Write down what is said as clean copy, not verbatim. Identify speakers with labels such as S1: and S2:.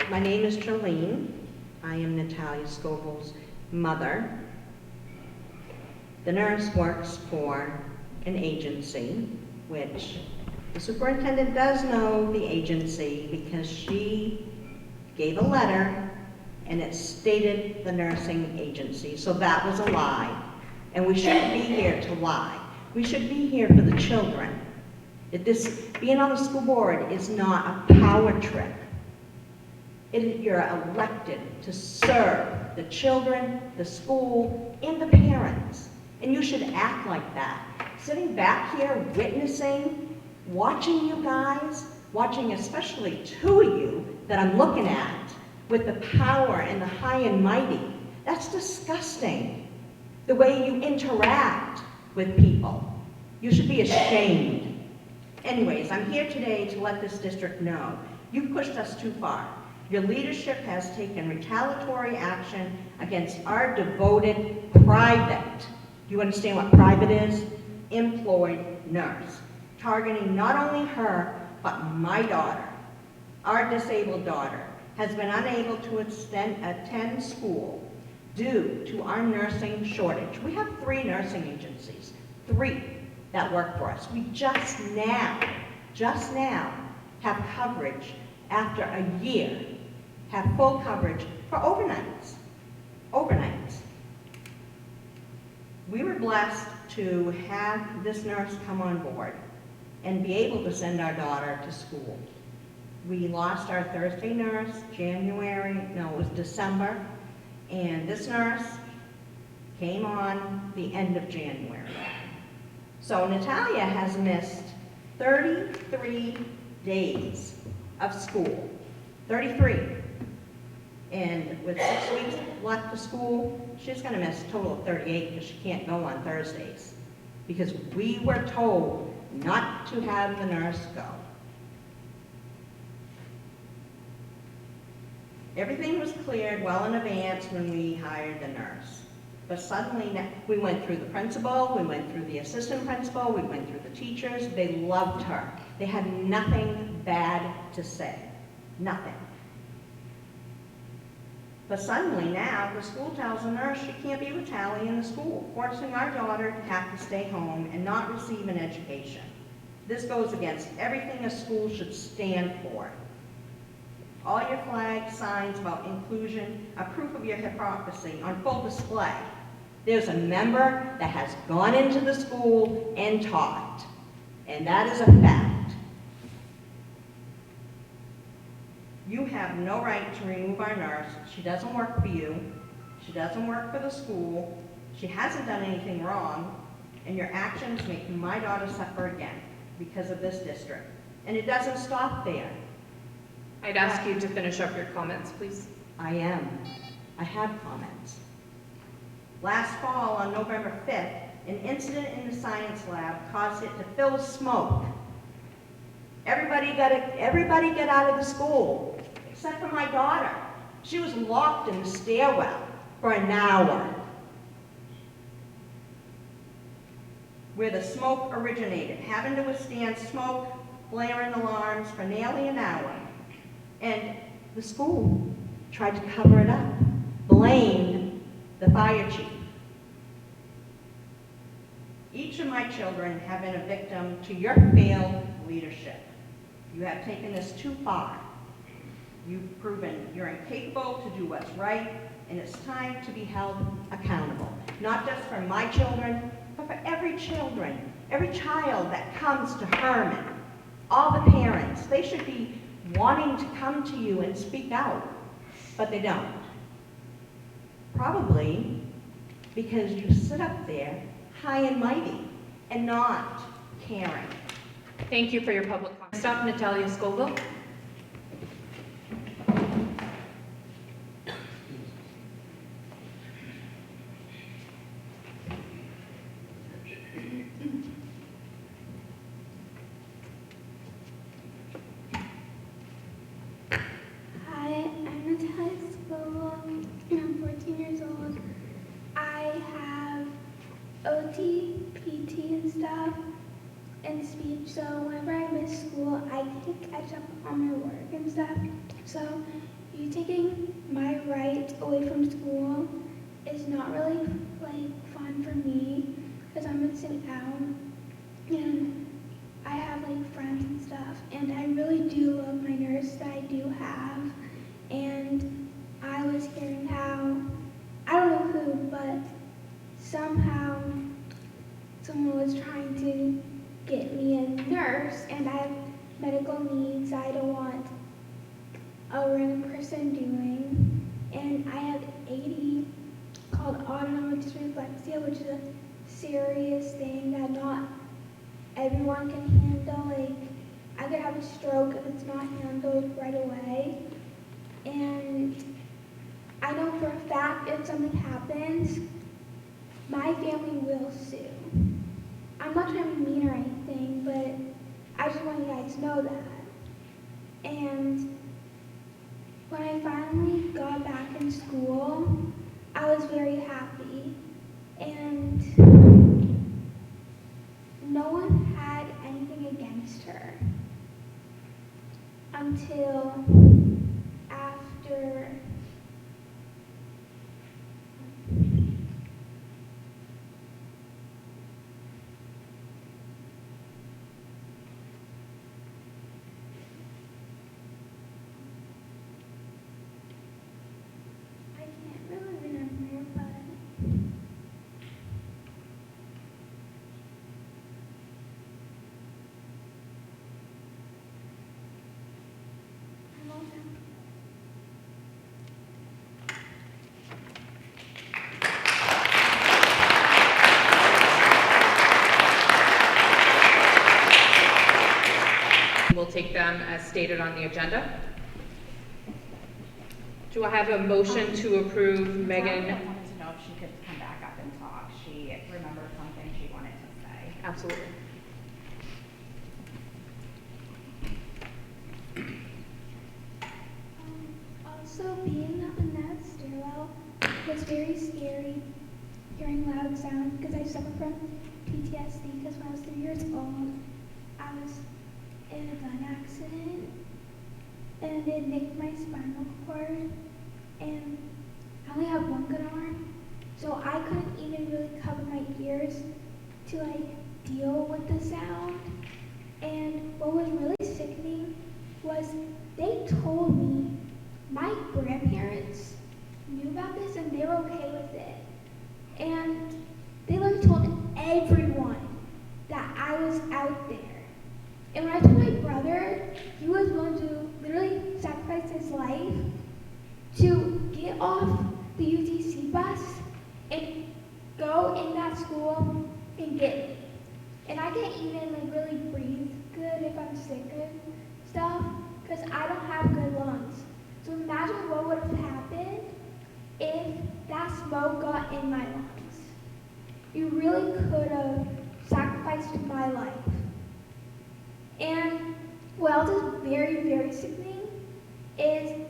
S1: My name is Jolene. I am Natalia Scovil's mother. The nurse works for an agency, which the superintendent does know the agency because she gave a letter and it stated the nursing agency. So that was a lie. And we shouldn't be here to lie. We should be here for the children. Being on the school board is not a power trip. You're elected to serve the children, the school, and the parents. And you should act like that. Sitting back here witnessing, watching you guys, watching especially two of you that I'm looking at with the power and the high and mighty, that's disgusting. The way you interact with people. You should be ashamed. Anyways, I'm here today to let this district know you've pushed us too far. Your leadership has taken retaliatory action against our devoted private, do you understand what private is? Employed nurse, targeting not only her, but my daughter. Our disabled daughter has been unable to attend school due to our nursing shortage. We have 3 nursing agencies, 3 that work for us. We just now have coverage after a year, have full coverage for overnights. We were blessed to have this nurse come on board and be able to send our daughter to school. We lost our Thursday nurse, it was December, and this nurse came on the end of January. So Natalia has missed 33 days of school, 33. And with 6 weeks left of school, she's gonna miss a total of 38 because she can't go on Thursdays. Because we were told not to have the nurse go. Everything was cleared well in advance when we hired the nurse. But suddenly, we went through the principal, we went through the assistant principal, we went through the teachers. They loved her. They had nothing bad to say, nothing. But suddenly now, the school tells the nurse she can't be with Tally in the school, forcing our daughter to have to stay home and not receive an education. This goes against everything a school should stand for. All your flags, signs about inclusion are proof of your hypocrisy on full display. There's a member that has gone into the school and taught, and that is a fact. You have no right to remove our nurse. She doesn't work for you. She doesn't work for the school. She hasn't done anything wrong, and your actions make my daughter suffer again because of this district. And it doesn't stop there.
S2: I'd ask you to finish up your comments, please.
S1: I have comments. Last fall, on November 5th, an incident in the science lab caused it to fill with smoke. Everybody get out of the school, except for my daughter. She was locked in the stairwell for an hour, where the smoke originated, having to withstand smoke, blaring alarms for nearly an hour. And the school tried to cover it up, blamed the fire chief. Each of my children have been a victim to your failed leadership. You have taken this too far. You've proven you're incapable to do what's right, and it's time to be held accountable. Not just for my children, but for every child that comes to Hermon. All the parents, they should be wanting to come to you and speak out, but they don't. Probably because you sit up there high and mighty and not caring.
S2: Thank you for your public comment. Stop, Natalia Scovil.
S3: OT, PT, and stuff, and speech, so whenever I miss school, I can catch up on my work and stuff. So you taking my right away from school is not really like fun for me because I'm missing out and I have like friends and stuff and I really do love my nurse that I do have and I was hearing how, I don't know who, but somehow someone was trying to get me a nurse and I have medical needs I don't want a random person doing and I have AD called autonomic dysreflexia, which is a serious thing that not everyone can handle. Like I could have a stroke if it's not handled right away. And I know for a fact if something happens, my family will sue. I'm not trying to be mean or anything, but I just want you guys to know that. And when I finally got back in school, I was very happy. And no one had anything against her until after I can't really remember, but I don't know.
S2: We'll take them as stated on the agenda. Do I have a motion to approve Megan?
S4: I wanted to know if she could come back up and talk. She remembered something she wanted to say.
S2: Absolutely.
S3: Also, being up in that stairwell was very scary, hearing loud sounds, because I suffer from PTSD, because when I was 3 years old, I was in a gun accident, and it nicked my spinal cord, and I only have one good arm, so I couldn't even really cover my ears to deal with the sound. And what was really sickening was they told me my grandparents knew about this and they were okay with it. And they literally told everyone that I was out there. And when I told my brother, he was willing to literally sacrifice his life to get off the UTC bus and go in that school and get me. And I can't even really breathe good if I'm sick and stuff because I don't have good lungs. So imagine what would have happened if that smoke got in my lungs. You really could have sacrificed my life. And what else is very, very sickening is